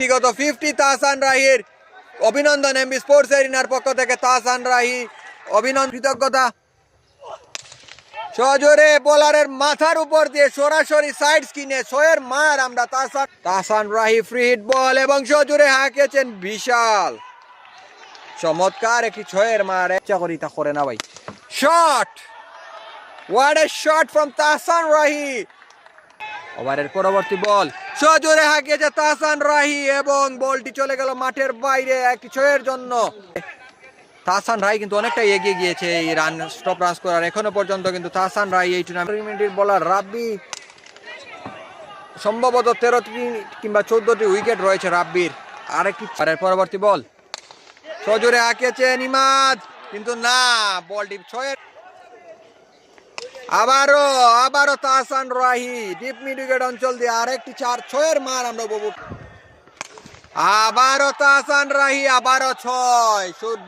বিগত 50 তাহসান রাহির অভিনন্দন MB sports এরিনার পক্ষ থেকে তাহসান রাহি অভিনন্দন কৃতজ্ঞতা। সজোরে বোলারের মাথার উপর দিয়ে সরাসরি সাইড স্কিনে ছয়ের মার আমরা তাহসান রাহি ফ্রি হিট বল এবং সজোরে হাঁকিয়েছেন বিশাল চমৎকার একটি ছয়ের মার। ইচ্ছা করি তা করে না ভাই। Shot, what a shot from Tahsan Rahi. ওভারের পরবর্তী বল সজোরে হাঁকিয়েছে তাহসান রাহি এবং বলটি চলে গেল মাঠের বাইরে একটি ছয়ের জন্য। তাহসান রাহি কিন্তু অনেকটা এগিয়ে গিয়েছে এই রান স্টপ রান করার এখনো পর্যন্ত, কিন্তু তাহসান রাহি এই টুর্নামেন্টের বলার রাব্বি সম্ভবত 13টি কিংবা 14টি উইকেট রয়েছে রাব্বির। আরেকটি পরবর্তী বল সজোরে হাঁকিয়েছেন ইমাদ, কিন্তু না, বলটি ছয়ের। আবারও Tahsan Rahi deep mid wicket অঞ্চল দিয়ে আরেকটি 4-6 মার আমরা উপভোগ। আবারও তাহসান রাহি, আবারও 6।